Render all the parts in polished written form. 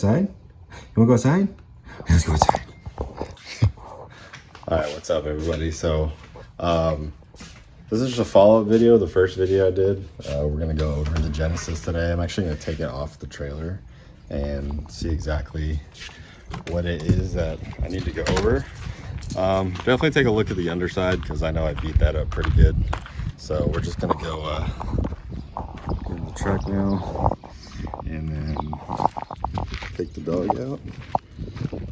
outside? You wanna go outside? Let's go outside. All right, what's up, everybody? So, this is just a follow-up video. The first video I did, we're gonna go over the Genesis today. I'm actually gonna take it off the trailer and see exactly what it is that I need to go over. Definitely take a look at the underside because I know I beat that up pretty good. So we're just gonna go in the truck now, and then take the dog out,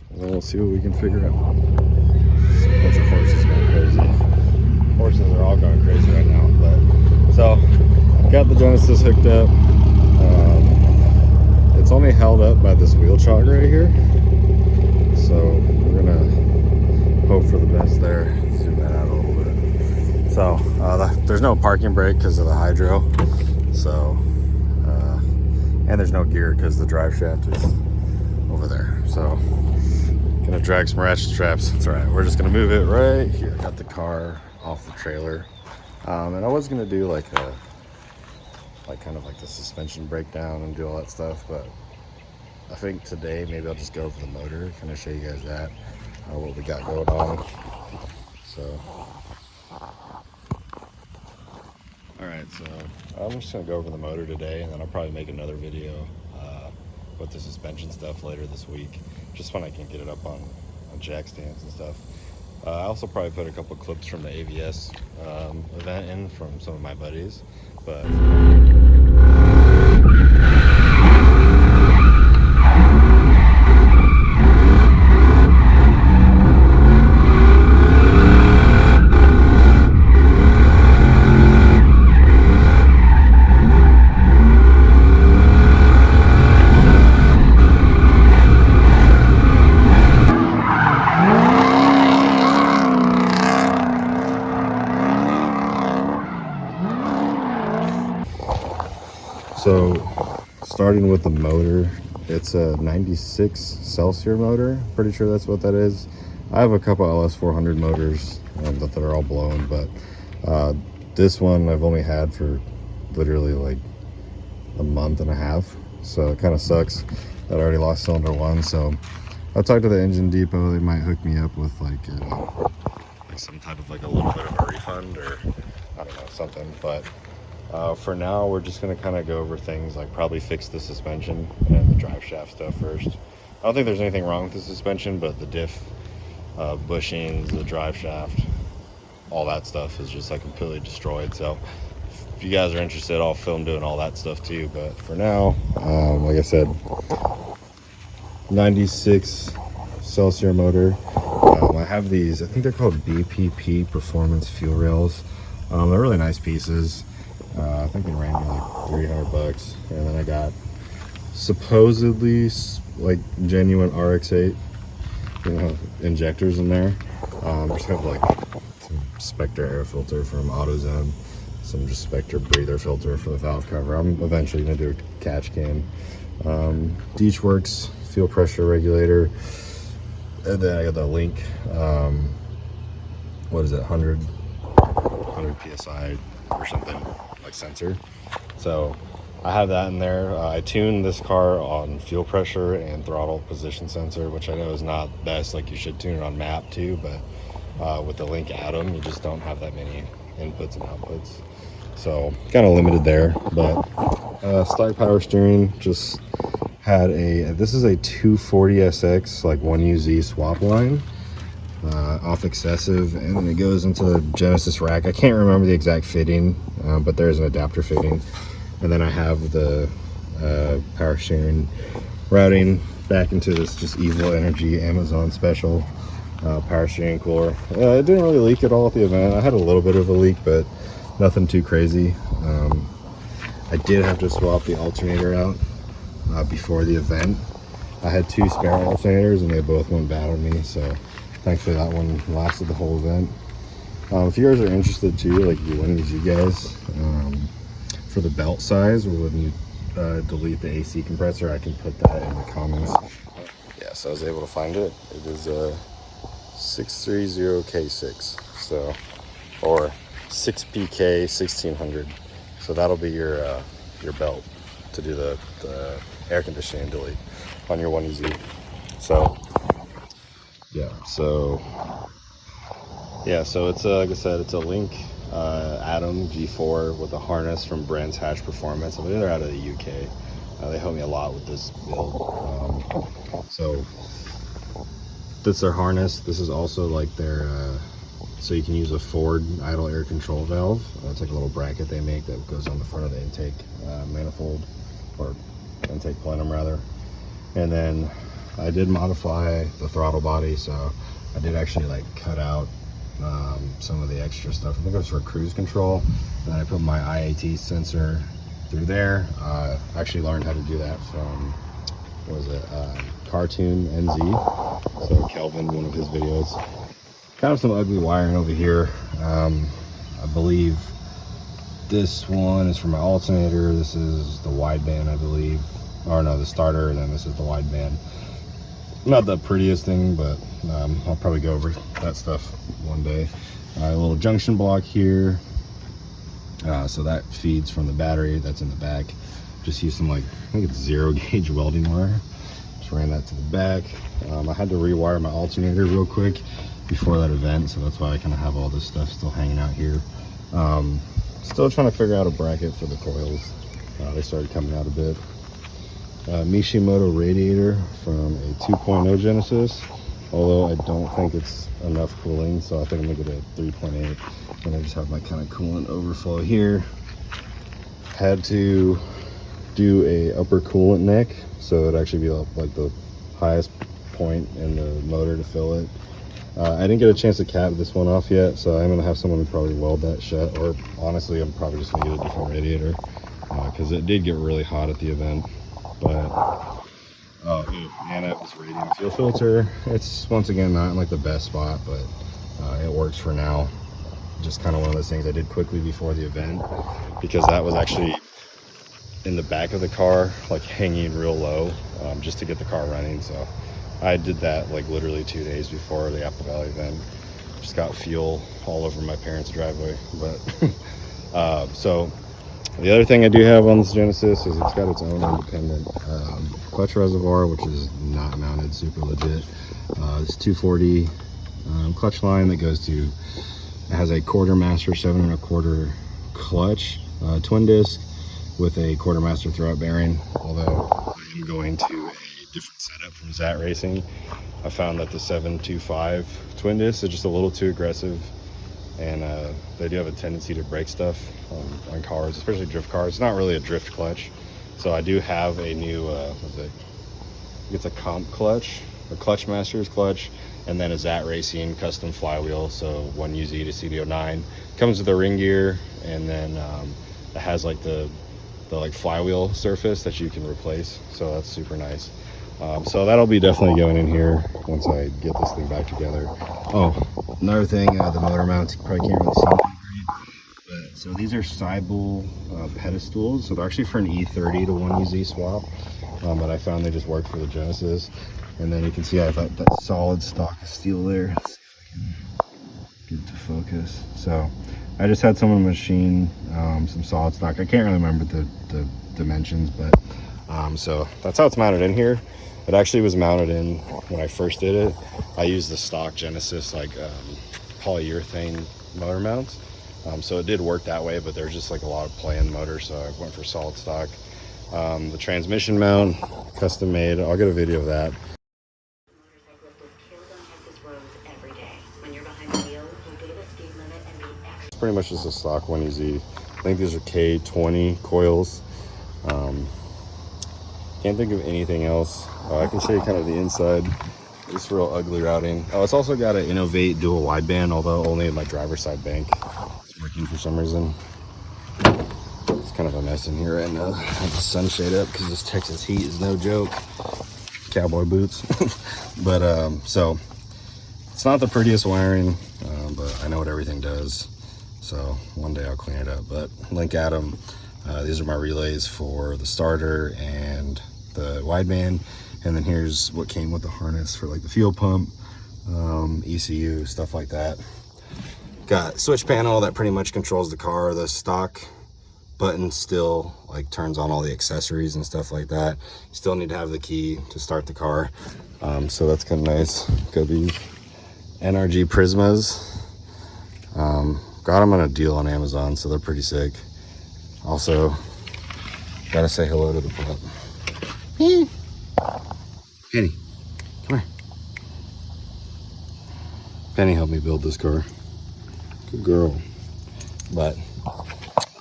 and then we'll see what we can figure out. There's a bunch of horses going crazy. Horses are all going crazy right now. But so got the Genesis hooked up. It's only held up by this wheel chock right here, so we're gonna hope for the best there. Zoom that out a little bit. So there's no parking brake because of the hydro. So and there's no gear because the drive shaft is over there. So gonna drag some ratchet straps. It's all right. We're just gonna move it right here. Got the car off the trailer, and I was gonna do like kind of like the suspension breakdown and do all that stuff, but I think today maybe I'll just go over the motor, kind of show you guys that what we got going on. So all right, so I'm just gonna go over the motor today, and then I'll probably make another video with the suspension stuff later this week, just when I can get it up on jack stands and stuff. I also probably put a couple clips from the AVS event in from some of my buddies, but so starting with the motor, it's a 96 Celsius motor. Pretty sure that's what that is. I have a couple LS400 motors that are all blown, but this one I've only had for literally like a month and a half. So it kind of sucks that I already lost cylinder one. So I talked to the engine depot. They might hook me up with like some type of like a little bit of a refund or I don't know, something. But for now, we're just going to kind of go over things like probably fix the suspension and the drive shaft stuff first. I don't think there's anything wrong with the suspension, but the diff, bushings, the drive shaft, all that stuff is just like completely destroyed. So if you guys are interested, I'll film doing all that stuff too. But for now, like I said, 96 Celsius motor. I have these, I think they're called BPP Performance Fuel Rails. They're really nice pieces. I think they ran me like $300, and then I got supposedly like genuine RX-8, injectors in there. Just have like some Spectre air filter from AutoZone, some just Spectre breather filter for the valve cover. I'm eventually gonna do a catch can. Works fuel pressure regulator, and then I got the Link. What is it? 100 psi or something, like sensor. So I have that in there. I tuned this car on fuel pressure and throttle position sensor, which I know is not best. Like you should tune it on map too, but with the Link Atom, you just don't have that many inputs and outputs. So kind of limited there. But stock power steering, just had this is a 240SX like 1UZ swap line. Off excessive, and then it goes into the Genesis rack. I can't remember the exact fitting, but there's an adapter fitting. And then I have the power steering routing back into this just Evil Energy Amazon special power steering cooler. It didn't really leak at all at the event. I had a little bit of a leak, but nothing too crazy. I did have to swap the alternator out before the event. I had two spare alternators and they both went bad on me, so thankfully that one lasted the whole event. If you guys are interested too, like you want to use you guys for the belt size, or when you delete the AC compressor, I can put that in the comments. Yeah, so I was able to find it. It is a 630K6, so, or 6PK 1600. So that'll be your belt to do the air conditioning delete on your 1EZ. So yeah, so it's like I said, it's a Link Atom G4 with a harness from Brands Hatch Performance. I believe they're out of the UK. They helped me a lot with this build. So that's their harness. This is also like their so you can use a forward idle air control valve. It's like a little bracket they make that goes on the front of the intake manifold, or intake plenum rather. And then I did modify the throttle body, so I did actually like cut out some of the extra stuff. I think it was for cruise control, and then I put my IAT sensor through there. I actually learned how to do that from, what was it, Cartoon NZ, so Kelvin, one of his videos. Kind of some ugly wiring over here. I believe this one is for my alternator. This is the wideband, I believe, or no, the starter, and then this is the wideband. Not the prettiest thing, but I'll probably go over that stuff one day. A little junction block here, so that feeds from the battery that's in the back. Just use some, like, I think it's 0 gauge welding wire. Just ran that to the back. I had to rewire my alternator real quick before that event, so that's why I kind of have all this stuff still hanging out here. Still trying to figure out a bracket for the coils. They started coming out a bit. Mishimoto radiator from a 2.0 Genesis, although I don't think it's enough cooling, so I think I'm gonna get a 3.8. And I just have my kind of coolant overflow here. Had to do a upper coolant neck, so it'd actually be like the highest point in the motor to fill it. I didn't get a chance to cap this one off yet, so I'm gonna have someone probably weld that shut, or honestly I'm probably just gonna get a different radiator, because it did get really hot at the event. But and it was radiant fuel filter. It's once again not in like the best spot, but it works for now. Just kind of one of those things I did quickly before the event, because that was actually in the back of the car, like hanging real low, just to get the car running. So I did that like literally 2 days before the Apple Valley event. Just got fuel all over my parents' driveway. But so the other thing I do have on this Genesis is it's got its own independent clutch reservoir, which is not mounted super legit. It's 240 clutch line that goes to, it has a quartermaster 7 1/4 clutch, twin disc with a quartermaster throwout bearing. Although I am going to a different setup from Zat Racing. I found that the 725 twin disc is just a little too aggressive, and they do have a tendency to break stuff on cars, especially drift cars. It's not really a drift clutch, so I do have a new it's a comp clutch, a Clutch Masters clutch, and then a Zat Racing custom flywheel, so 1UZ to CD09. Comes with a ring gear, and then it has like the like flywheel surface that you can replace, so that's super nice. So that'll be definitely going in here once I get this thing back together. Oh, another thing, the motor mounts, you probably can't really see them great, but so these are Seibel pedestals, so they're actually for an E30 to 1UZ swap, but I found they just worked for the Genesis. And then you can see I have that solid stock of steel there. Let's see if I can get it to focus. So I just had someone machine some solid stock. I can't really remember the dimensions, but so that's how it's mounted in here. It actually was mounted in, when I first did it, I used the stock Genesis like polyurethane motor mounts. So it did work that way, but there's just like a lot of play in the motor, so I went for solid stock. The transmission mount, custom made. I'll get a video of that. It's pretty much just a stock 1EZ. I think these are K20 coils. Can't think of anything else. I can show you kind of the inside. It's real ugly routing. Oh, it's also got an Innovate dual wideband, although only in my driver's side bank. It's working for some reason. It's kind of a mess in here right now. I have the sunshade up because this Texas heat is no joke. Cowboy boots. But so it's not the prettiest wiring, but I know what everything does. So one day I'll clean it up. But Link Atom, these are my relays for the starter and the wideband. And then here's what came with the harness for like the fuel pump, ECU, stuff like that. Got switch panel that pretty much controls the car. The stock button still like turns on all the accessories and stuff like that. You still need to have the key to start the car. So that's kind of nice. Got these NRG Prismas. Got them on a deal on Amazon, so they're pretty sick. Also, gotta say hello to the pup. Penny, come here. Penny helped me build this car. Good girl. But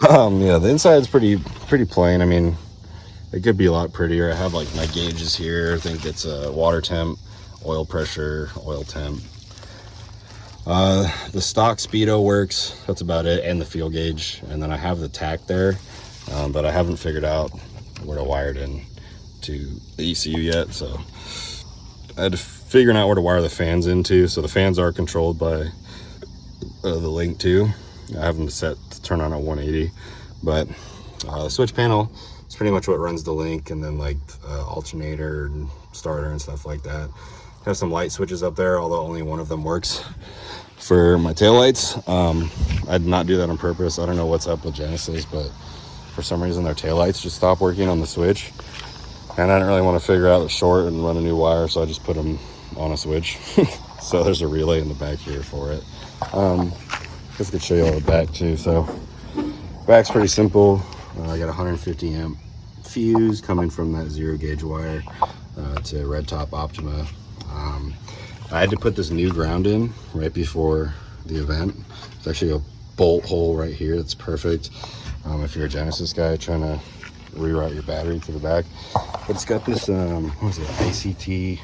yeah, the inside's pretty plain. I mean, it could be a lot prettier. I have like my gauges here. I think it's a water temp, oil pressure, oil temp. The stock speedo works. That's about it, and the fuel gauge. And then I have the tach there, but I haven't figured out where to wire it in to the ECU yet. So I had to figure out where to wire the fans into. So the fans are controlled by the Link 2. I have them set to turn on at 180, but the switch panel is pretty much what runs the Link, and then like alternator and starter and stuff like that. Have some light switches up there, although only one of them works for my taillights. I did not do that on purpose. I don't know what's up with Genesis, but for some reason their taillights just stopped working on the switch, and I didn't really want to figure out the short and run a new wire, so I just put them on a switch. So there's a relay in the back here for it. I guess I could show you all the back too. So back's pretty simple. I got a 150 amp fuse coming from that 0 gauge wire to Red Top Optima. I had to put this new ground in right before the event. It's actually a bolt hole right here. That's perfect if you're a Genesis guy trying to reroute your battery to the back. But it's got this what is it, ICT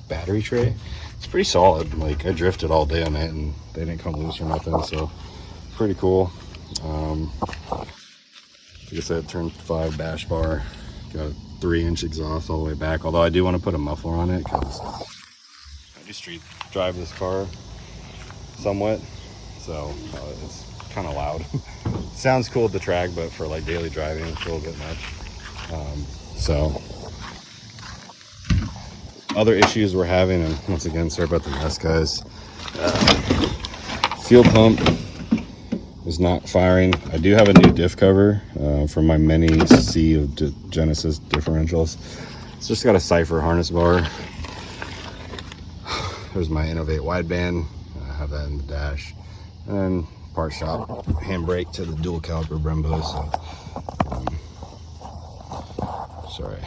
battery tray. It's pretty solid. Like, I drifted all day on it and they didn't come loose or nothing, so pretty cool. Like I said, turned 5 bash bar, got a 3-inch exhaust all the way back, although I do want to put a muffler on it because I do street drive this car somewhat, so it's kind of loud. Sounds cool at the track, but for like daily driving it's a little bit much. So other issues we're having, and once again, sorry about the mess, guys. Fuel pump is not firing. I do have a new diff cover for my many sea of Genesis differentials. It's just got a Cypher harness bar. There's my Innovate wideband. I have that in the dash. And part shop handbrake to the dual caliper Brembo. So, sorry.